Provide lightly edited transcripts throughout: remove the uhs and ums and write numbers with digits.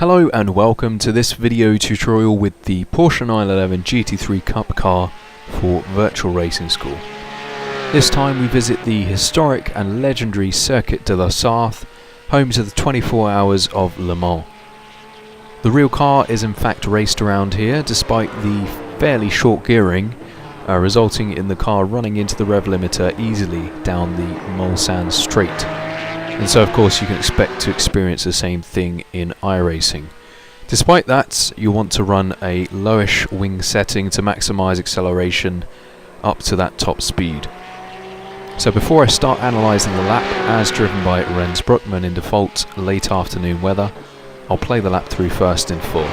Hello and welcome to this video tutorial with the Porsche 911 GT3 Cup car for Virtual Racing School. This time we visit the historic and legendary Circuit de la Sarthe, home to the 24 Hours of Le Mans. The real car is in fact raced around here despite the fairly short gearing, resulting in the car running into the rev limiter easily down the Mulsanne straight. And so of course you can expect to experience the same thing in iRacing. Despite that, you want to run a lowish wing setting to maximise acceleration up to that top speed. So before I start analysing the lap as driven by Rens Broekman in default late afternoon weather, I'll play the lap through first in full.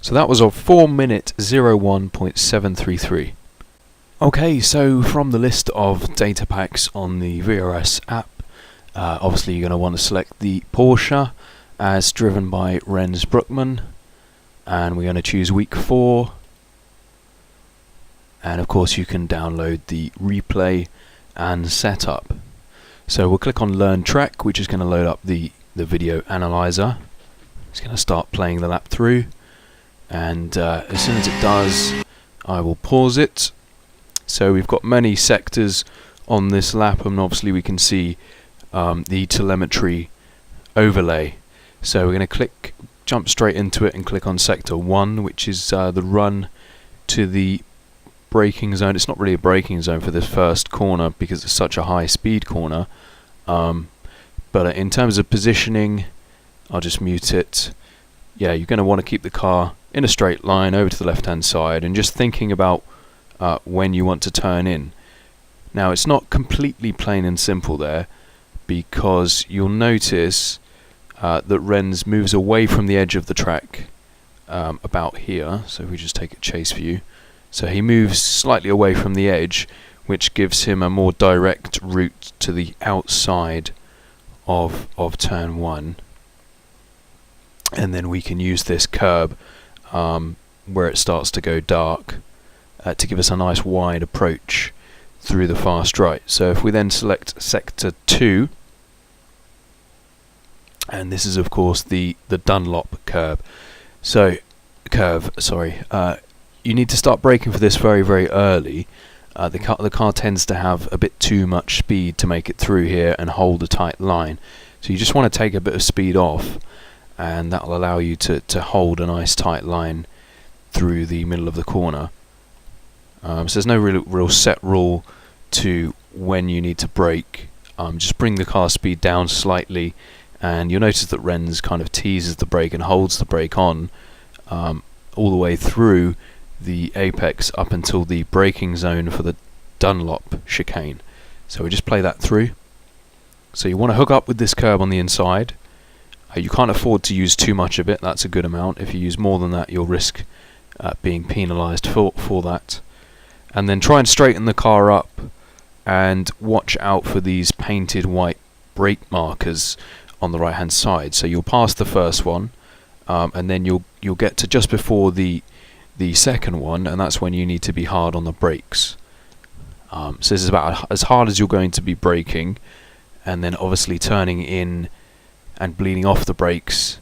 So that was of 4-minute 01.733. Okay, so from the list of data packs on the VRS app, obviously you're going to want to select the Porsche as driven by Rens Broekman, and we're going to choose week 4, and of course you can download the replay and setup. So we'll click on Learn Track, which is going to load up the video analyzer. It's going to start playing the lap through, and as soon as it does, I will pause it. So we've got many sectors on this lap, and obviously we can see the telemetry overlay. So we're going to jump straight into it and click on sector 1, which is the run to the braking zone. It's not really a braking zone for this first corner because it's such a high speed corner, but in terms of positioning, I'll just mute it. Yeah, you're going to want to keep the car in a straight line over to the left hand side and just thinking about when you want to turn in. Now it's not completely plain and simple there, because you'll notice that Rens moves away from the edge of the track about here. So if we just take a chase view, so he moves slightly away from the edge, which gives him a more direct route to the outside of turn 1, and then we can use this curb where it starts to go dark to give us a nice wide approach through the fast right. So if we then select sector 2, and this is of course the Dunlop curve. So you need to start braking for this very, very early. The car tends to have a bit too much speed to make it through here and hold a tight line. So you just want to take a bit of speed off, and that will allow you to hold a nice tight line through the middle of the corner. So there's no real set rule to when you need to brake. Just bring the car speed down slightly, and you'll notice that Rens kind of teases the brake and holds the brake on all the way through the apex up until the braking zone for the Dunlop chicane. So we just play that through. So you want to hook up with this curb on the inside. You can't afford to use too much of it. That's a good amount. If you use more than that, you'll risk being penalised for that. And then try and straighten the car up, and watch out for these painted white brake markers on the right hand side. So you'll pass the first one, and then you'll get to just before the second one, and that's when you need to be hard on the brakes. So this is about as hard as you're going to be braking, and then obviously turning in and bleeding off the brakes,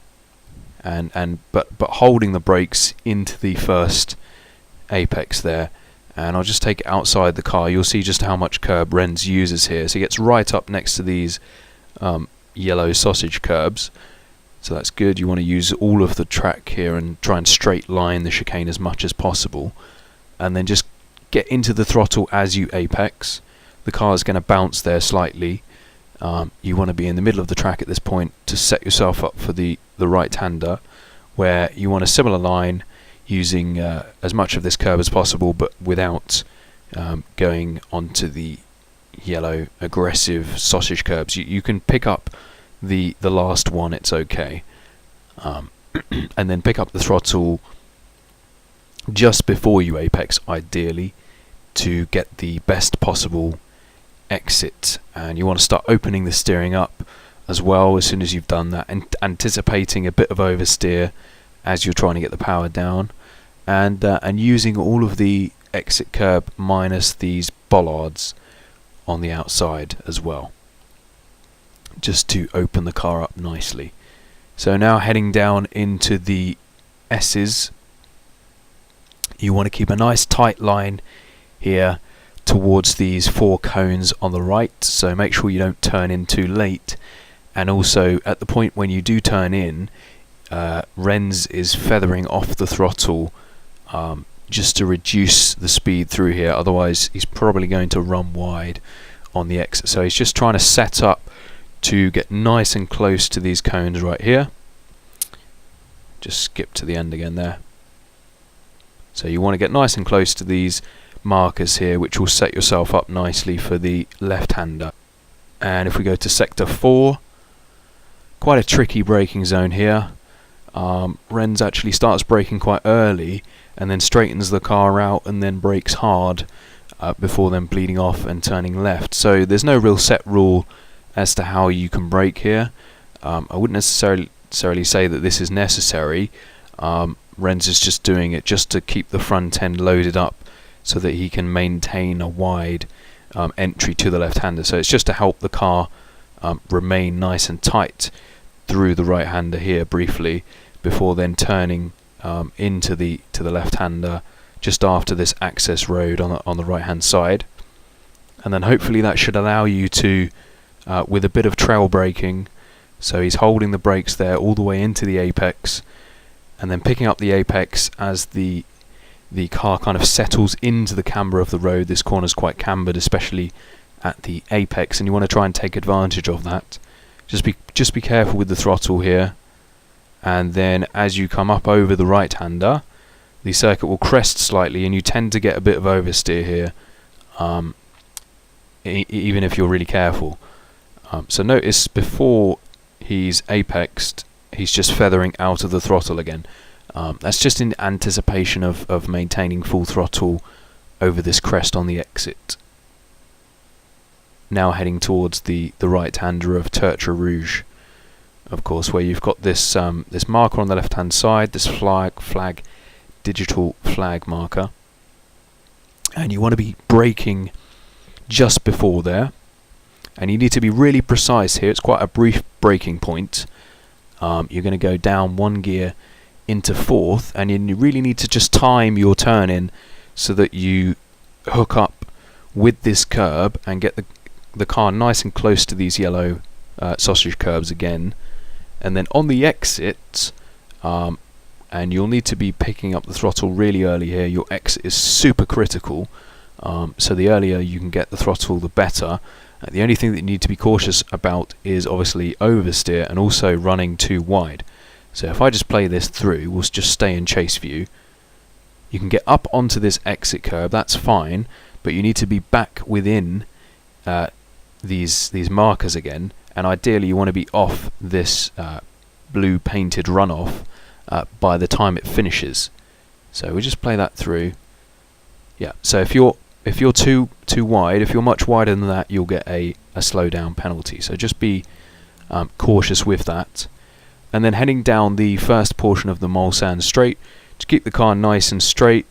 but holding the brakes into the first apex there. And I'll just take it outside the car. You'll see just how much curb Rens uses here. So he gets right up next to these yellow sausage curbs. So that's good. You want to use all of the track here and try and straight line the chicane as much as possible. And then just get into the throttle as you apex. The car is going to bounce there slightly. You want to be in the middle of the track at this point to set yourself up for the right-hander, where you want a similar line, using as much of this curve as possible, but without going onto the yellow aggressive sausage curbs. You can pick up the last one, it's okay, and then pick up the throttle just before you apex, ideally, to get the best possible exit. And you want to start opening the steering up as well as soon as you've done that, and anticipating a bit of oversteer as you're trying to get the power down, and using all of the exit curb minus these bollards on the outside as well, just to open the car up nicely. So now heading down into the Esses, you want to keep a nice tight line here towards these 4 cones on the right, so make sure you don't turn in too late. And also at the point when you do turn in, Rens is feathering off the throttle just to reduce the speed through here, otherwise he's probably going to run wide on the exit. So he's just trying to set up to get nice and close to these cones right here. Just skip to the end again there. So you want to get nice and close to these markers here, which will set yourself up nicely for the left-hander. And if we go to sector 4, quite a tricky braking zone here. Rens actually starts braking quite early and then straightens the car out and then brakes hard before then bleeding off and turning left. So there's no real set rule as to how you can brake here. I wouldn't necessarily say that this is necessary. Rens is just doing it just to keep the front end loaded up so that he can maintain a wide entry to the left-hander. So it's just to help the car remain nice and tight through the right-hander here briefly before then turning into the left-hander just after this access road on the right-hand side. And then hopefully that should allow you to, with a bit of trail braking, so he's holding the brakes there all the way into the apex and then picking up the apex as the car kind of settles into the camber of the road. This corner's quite cambered, especially at the apex, and you want to try and take advantage of that. Just be careful with the throttle here, and then as you come up over the right-hander, the circuit will crest slightly, and you tend to get a bit of oversteer here, even if you're really careful. So notice before he's apexed, he's just feathering out of the throttle again. That's just in anticipation of maintaining full throttle over this crest on the exit. Now heading towards the right-hander of Tertre Rouge, of course, where you've got this this marker on the left-hand side, this flag digital flag marker, and you want to be braking just before there, and you need to be really precise here. It's quite a brief braking point. You're going to go down one gear into fourth, and you really need to just time your turn in so that you hook up with this curb and get the car nice and close to these yellow sausage curbs again. And then on the exit, and you'll need to be picking up the throttle really early here. Your exit is super critical, so the earlier you can get the throttle, the better. The only thing that you need to be cautious about is obviously oversteer and also running too wide. So if I just play this through, we'll just stay in chase view. You can get up onto this exit curb, that's fine, but you need to be back within these markers again, and ideally you want to be off this blue painted runoff by the time it finishes. So we just play that through. Yeah, so if you're too wide, if you're much wider than that, you'll get a slowdown penalty. So just be cautious with that. And then heading down the first portion of the Mulsanne straight, to keep the car nice and straight,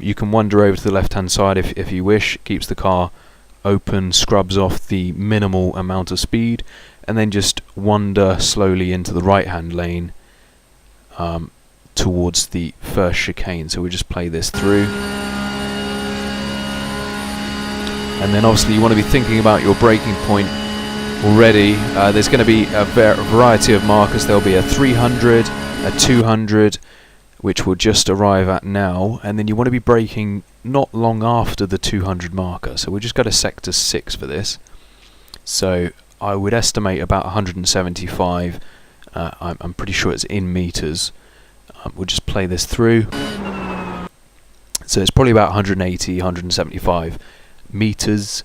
you can wander over to the left-hand side if you wish. It keeps the car open, scrubs off the minimal amount of speed, and then just wander slowly into the right-hand lane towards the first chicane. So we'll just play this through. And then obviously you want to be thinking about your braking point already. There's going to be a variety of markers. There'll be a 300, a 200, which will just arrive at now, and then you want to be braking not long after the 200 marker. So we'll just go to sector 6 for this. So I would estimate about 175. I'm pretty sure it's in meters. We'll just play this through. So it's probably about 180, 175 meters,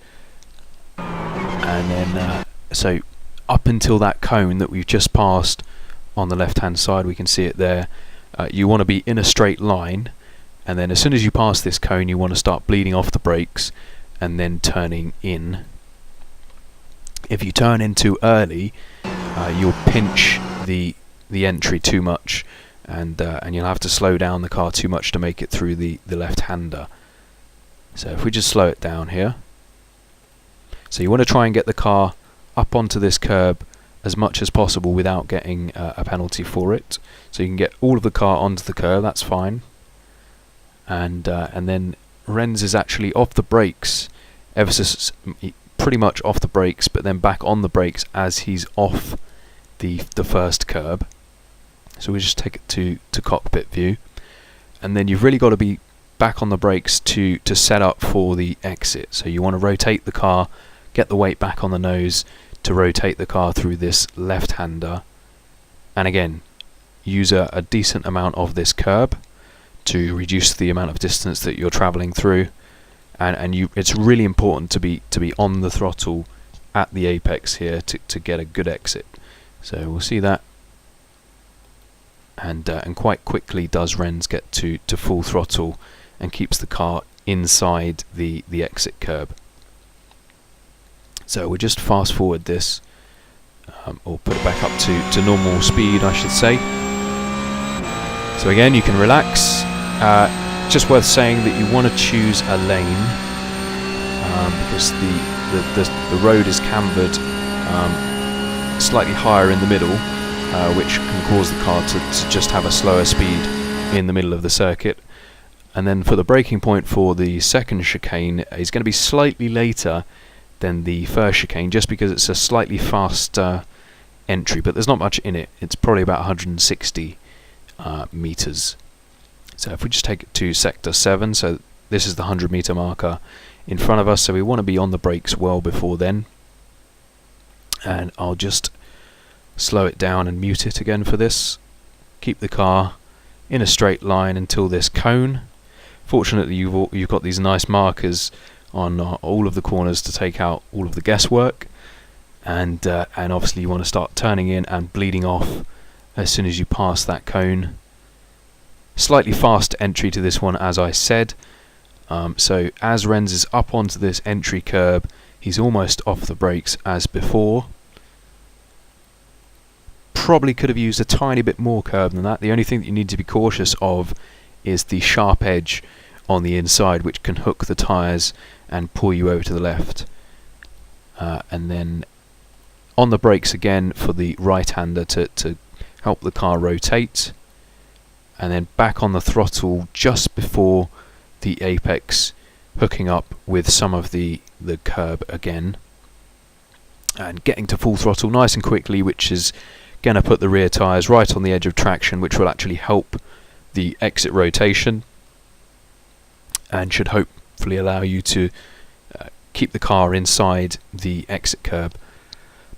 and then so up until that cone that we've just passed on the left hand side, we can see it there. You want to be in a straight line, and then as soon as you pass this cone you want to start bleeding off the brakes and then turning in. If you turn in too early, you'll pinch the entry too much, and you'll have to slow down the car too much to make it through the left-hander. So if we just slow it down here, so you want to try and get the car up onto this curb as much as possible without getting a penalty for it. So you can get all of the car onto the curb, that's fine. And then Rens is actually off the brakes, pretty much off the brakes, but then back on the brakes as he's off the first curb. So we just take it to cockpit view, and then you've really got to be back on the brakes to set up for the exit. So you want to rotate the car, get the weight back on the nose to rotate the car through this left-hander, and again use a decent amount of this curb to reduce the amount of distance that you're traveling through, and it's really important to be on the throttle at the apex here to get a good exit. So we'll see that. and quite quickly does Rens get to full throttle and keeps the car inside the exit curb. So we'll just fast forward this, or put it back up to normal speed, I should say. So again, you can relax. Just worth saying that you want to choose a lane, because the road is cambered slightly higher in the middle, which can cause the car to just have a slower speed in the middle of the circuit. And then for the braking point for the second chicane is going to be slightly later than the first chicane, just because it's a slightly faster entry, but there's not much in it. It's probably about 160 meters. So if we just take it to sector 7, so this is the 100-meter marker in front of us, so we want to be on the brakes well before then. And I'll just slow it down and mute it again for this. Keep the car in a straight line until this cone. Fortunately, you've got these nice markers on all of the corners to take out all of the guesswork, and obviously you want to start turning in and bleeding off as soon as you pass that cone. Slightly fast entry to this one, as I said. So as Rens is up onto this entry curb, he's almost off the brakes as before. Probably could have used a tiny bit more curb than that. The only thing that you need to be cautious of is the sharp edge on the inside, which can hook the tyres and pull you over to the left. And then on the brakes again for the right-hander to help the car rotate. And then back on the throttle just before the apex, hooking up with some of the curb again. And getting to full throttle nice and quickly, which is going to put the rear tyres right on the edge of traction, which will actually help the exit rotation and should hopefully allow you to keep the car inside the exit curb.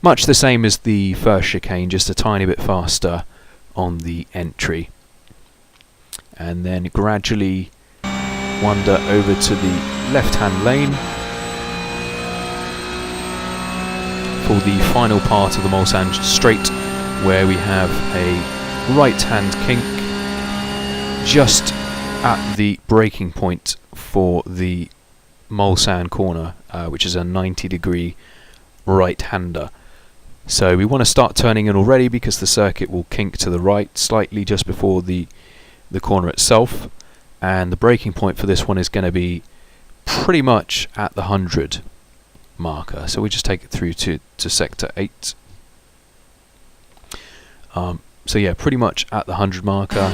Much the same as the first chicane, just a tiny bit faster on the entry. And then gradually wander over to the left-hand lane for the final part of the Mulsanne straight, where we have a right-hand kink just at the braking point for the Mulsanne Corner, which is a 90-degree right-hander. So we want to start turning in already, because the circuit will kink to the right slightly just before the corner itself, and the braking point for this one is going to be pretty much at the 100 marker. So we just take it through to sector 8. So yeah, pretty much at the 100 marker.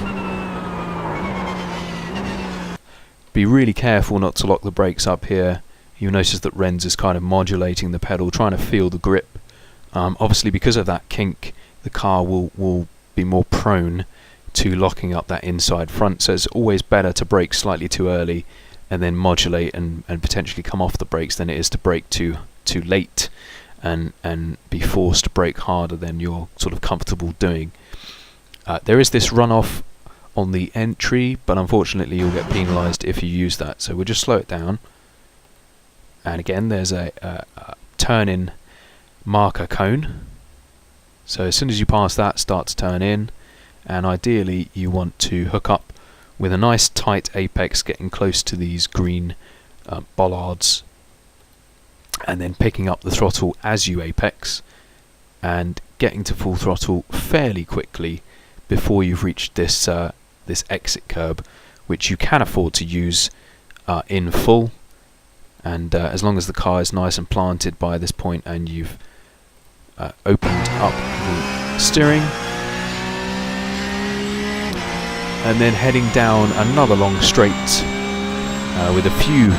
Be really careful not to lock the brakes up here. You'll notice that Rens is kind of modulating the pedal, trying to feel the grip. Obviously, because of that kink, the car will be more prone to locking up that inside front, so it's always better to brake slightly too early and then modulate and potentially come off the brakes than it is to brake too late and be forced to brake harder than you're sort of comfortable doing. There is this runoff on the entry, but unfortunately you'll get penalised if you use that, so we'll just slow it down. And again, there's a turn-in marker cone, so as soon as you pass that, start to turn in, and ideally you want to hook up with a nice tight apex, getting close to these green bollards, and then picking up the throttle as you apex and getting to full throttle fairly quickly before you've reached this this exit curb, which you can afford to use in full, and as long as the car is nice and planted by this point and you've opened up the steering. And then heading down another long straight with a few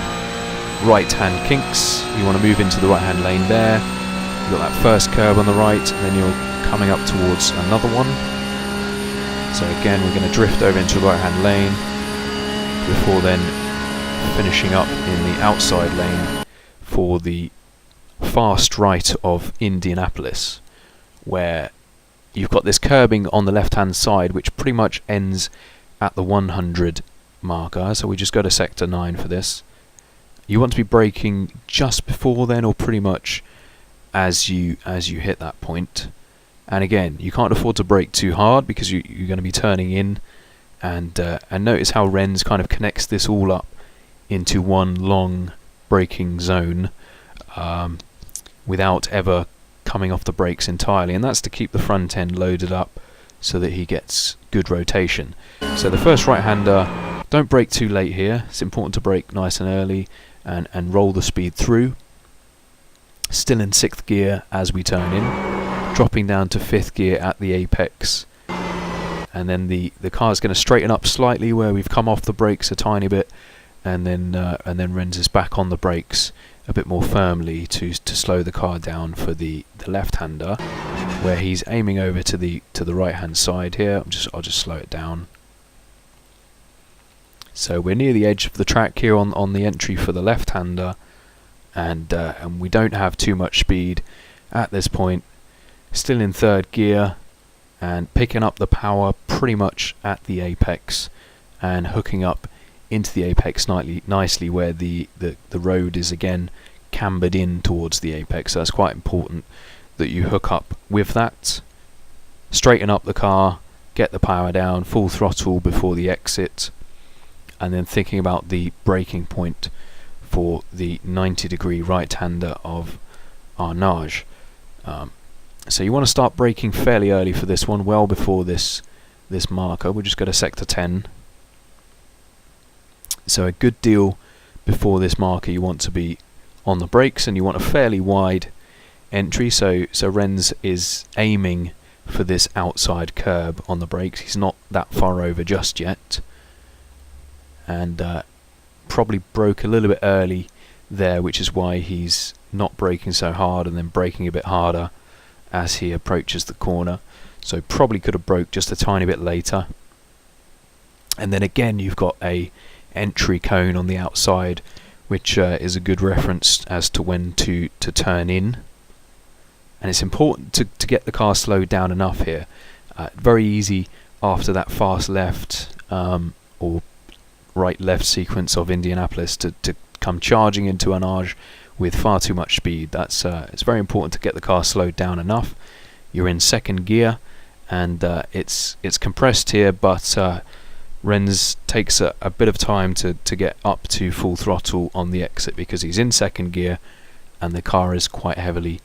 right-hand kinks. You want to move into the right-hand lane there. You've got that first curve on the right, and then you're coming up towards another one. So again, we're going to drift over into the right-hand lane before then finishing up in the outside lane for the fast right of Indianapolis, where you've got this curbing on the left-hand side, which pretty much ends at the 100 marker. So we just go to sector 9 for this. You want to be braking just before then, or pretty much as you hit that point, And again, you can't afford to brake too hard because you're going to be turning in. And notice how Rens kind of connects this all up into one long braking zone without ever coming off the brakes entirely, and that's to keep the front end loaded up so that he gets good rotation. So the first right-hander, don't brake too late here. It's important to brake nice and early and roll the speed through. Still in 6th gear as we turn in, dropping down to 5th gear at the apex. And then the car's going to straighten up slightly where we've come off the brakes a tiny bit, and then Rens is back on the brakes a bit more firmly to slow the car down for the left-hander, where he's aiming over to the right-hand side here. I'll just slow it down. So we're near the edge of the track here on the entry for the left-hander, and we don't have too much speed at this point. Still in 3rd gear and picking up the power pretty much at the apex and hooking up into the apex nicely where the road is again cambered in towards the apex. So that's quite important that you hook up with that. Straighten up the car, get the power down, full throttle before the exit, and then thinking about the braking point for the 90-degree right-hander of Arnage. So you want to start braking fairly early for this one, well before this marker. We'll just go to sector 10. So a good deal before this marker you want to be on the brakes, and you want a fairly wide entry. So Rens is aiming for this outside curb on the brakes. He's not that far over just yet, and probably broke a little bit early there, which is why he's not braking so hard and then braking a bit harder as he approaches the corner. So probably could have broke just a tiny bit later. And then again you've got a entry cone on the outside, which is a good reference as to when to turn in. And it's important to get the car slowed down enough here. Very easy after that fast left or right left sequence of Indianapolis to come charging into Arnage with far too much speed. It's very important to get the car slowed down enough. You're in 2nd gear, and it's compressed here, but Rens takes a bit of time to get up to full throttle on the exit because he's in 2nd gear and the car is quite heavily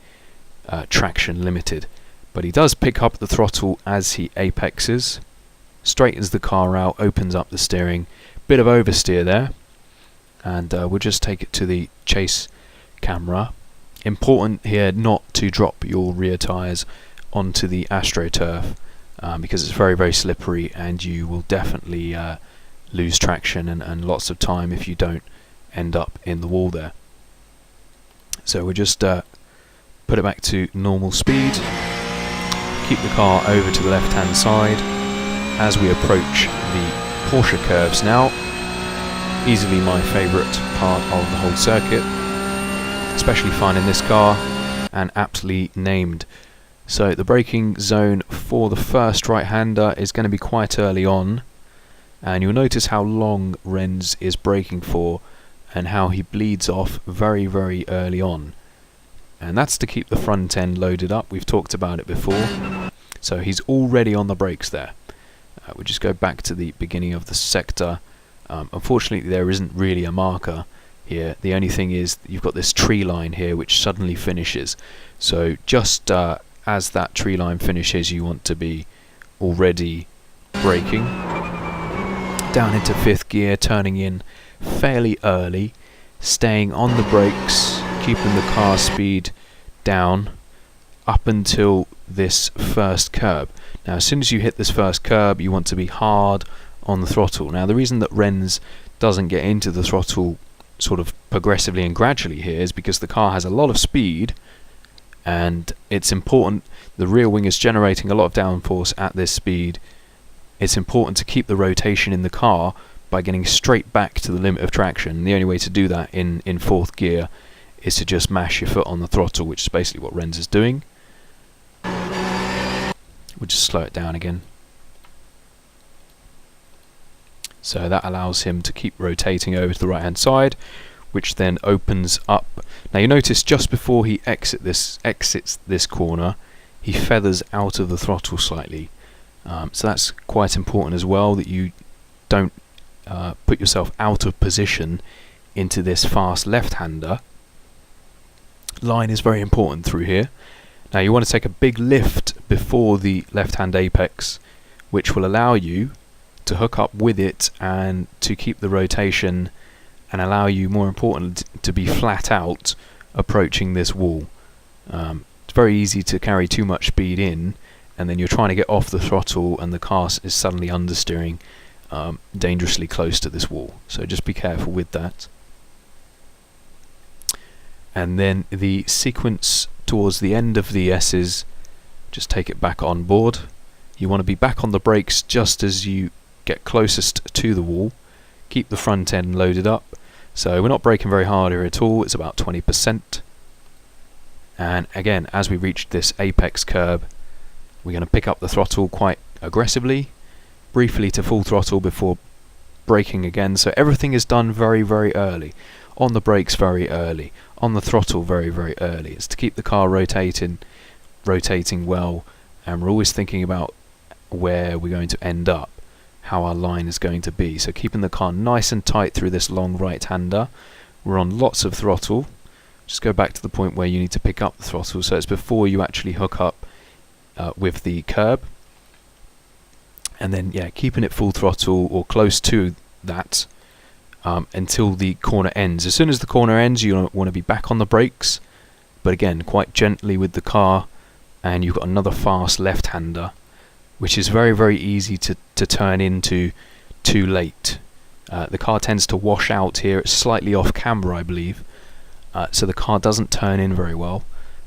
traction limited. But he does pick up the throttle as he apexes, straightens the car out, opens up the steering. Bit of oversteer there, and we'll just take it to the chase camera. Important here not to drop your rear tyres onto the AstroTurf because it's very, very slippery, and you will definitely lose traction and lots of time if you don't end up in the wall there. So we'll just put it back to normal speed, keep the car over to the left hand side as we approach the Porsche curves now. Easily my favourite part of the whole circuit, especially finding this car, and aptly named. So the braking zone for the first right-hander is going to be quite early on, and you'll notice how long Rens is braking for and how he bleeds off very, very early on. And that's to keep the front end loaded up. We've talked about it before. So he's already on the brakes there. We'll just go back to the beginning of the sector. Unfortunately, there isn't really a marker here. The only thing is you've got this tree line here which suddenly finishes. So just as that tree line finishes, you want to be already braking. Down into 5th gear, turning in fairly early, staying on the brakes, keeping the car speed down up until this first curb. Now as soon as you hit this first curb, you want to be hard on the throttle. Now the reason that Rens doesn't get into the throttle sort of progressively and gradually here is because the car has a lot of speed, and it's important, the rear wing is generating a lot of downforce at this speed. It's important to keep the rotation in the car by getting straight back to the limit of traction. The only way to do that in 4th gear is to just mash your foot on the throttle, which is basically what Rens is doing. We'll just slow it down again. So that allows him to keep rotating over to the right hand side, which then opens up. Now you notice just before he exits this corner, he feathers out of the throttle slightly. So that's quite important as well, that you don't put yourself out of position into this fast left-hander. Line is very important through here. Now you want to take a big lift before the left-hand apex, which will allow you to hook up with it and to keep the rotation, and allow you, more important, to be flat out approaching this wall. It's very easy to carry too much speed in, and then you're trying to get off the throttle and the car is suddenly understeering dangerously close to this wall. So just be careful with that. And then the sequence towards the end of the Esses, just take it back on board. You want to be back on the brakes just as you get closest to the wall. Keep the front end loaded up. So we're not braking very hard here at all, it's about 20%. And again, as we reach this apex curb, we're going to pick up the throttle quite aggressively, briefly to full throttle before braking again. So everything is done very, very early. On the brakes very early, on the throttle very, very early. It's to keep the car rotating well, and we're always thinking about where we're going to end up, how our line is going to be. So keeping the car nice and tight through this long right-hander. We're on lots of throttle. Just go back to the point where you need to pick up the throttle, so it's before you actually hook up with the curb. And then, yeah, keeping it full throttle or close to that until the corner ends. As soon as the corner ends, you want to be back on the brakes, but again, quite gently with the car, and you've got another fast left-hander, which is very, very easy to turn into too late. The car tends to wash out here. It's slightly off camber, I believe, so the car doesn't turn in very well,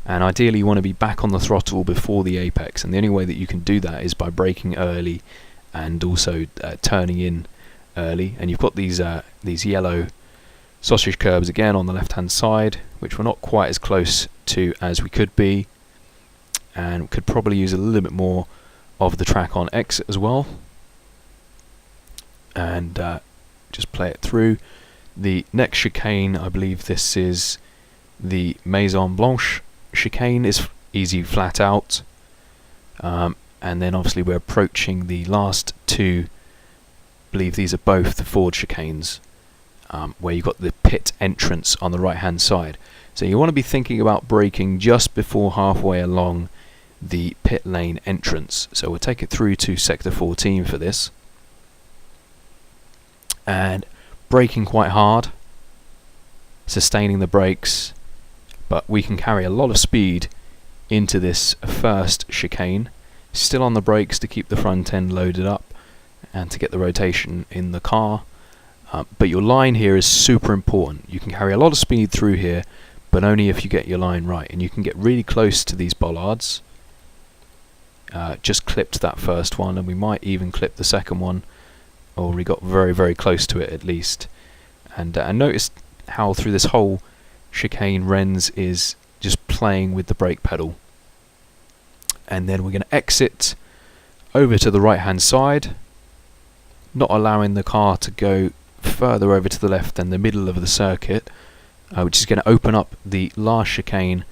and ideally you want to be back on the throttle before the apex, and the only way that you can do that is by braking early and also turning in early. And you've got these yellow sausage curbs again on the left hand side, which we're not quite as close to as we could be, and could probably use a little bit more of the track on exit as well. And just play it through. The next chicane, I believe this is the Maison Blanche chicane, is easy flat out, and then obviously we're approaching the last two. I believe these are both the Ford chicanes, where you've got the pit entrance on the right hand side. So you want to be thinking about braking just before halfway along the pit lane entrance. So we'll take it through to sector 14 for this, and braking quite hard, sustaining the brakes, but we can carry a lot of speed into this first chicane, still on the brakes to keep the front end loaded up and to get the rotation in the car. But your line here is super important. You can carry a lot of speed through here, but only if you get your line right, and you can get really close to these bollards. Just clipped that first one, and we might even clip the second one, or we got very, very close to it at least. And notice how through this whole chicane Rens is just playing with the brake pedal. And then we're going to exit over to the right hand side, not allowing the car to go further over to the left than the middle of the circuit, which is going to open up the last chicane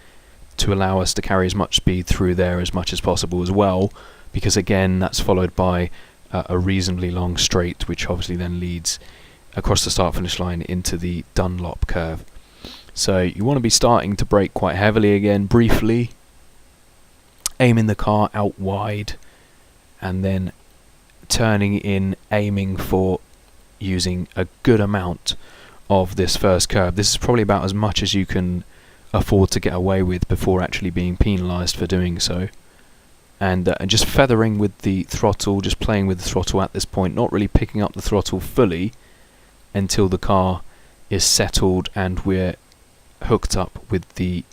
to allow us to carry as much speed through there as much as possible as well, because again that's followed by a reasonably long straight, which obviously then leads across the start finish line into the Dunlop Curve. So you want to be starting to brake quite heavily again, briefly, aiming the car out wide, and then turning in, aiming for using a good amount of this first curve. This is probably about as much as you can afford to get away with before actually being penalised for doing so. And just feathering with the throttle, just playing with the throttle at this point, not really picking up the throttle fully until the car is settled and we're hooked up with the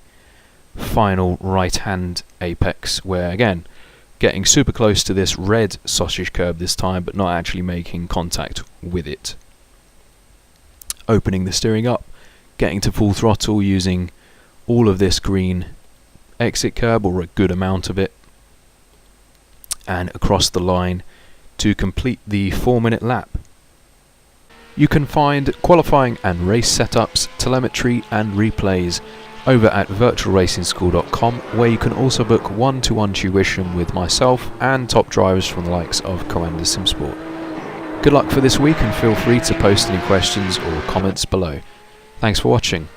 final right hand apex, where again getting super close to this red sausage curb this time, but not actually making contact with it. Opening the steering up, getting to full throttle using all of this green exit curb, or a good amount of it, and across the line to complete the 4-minute lap. You can find qualifying and race setups, telemetry and replays over at virtualracingschool.com, where you can also book one-to-one tuition with myself and top drivers from the likes of Commander Simsport. Good luck for this week, and feel free to post any questions or comments below. Thanks for watching.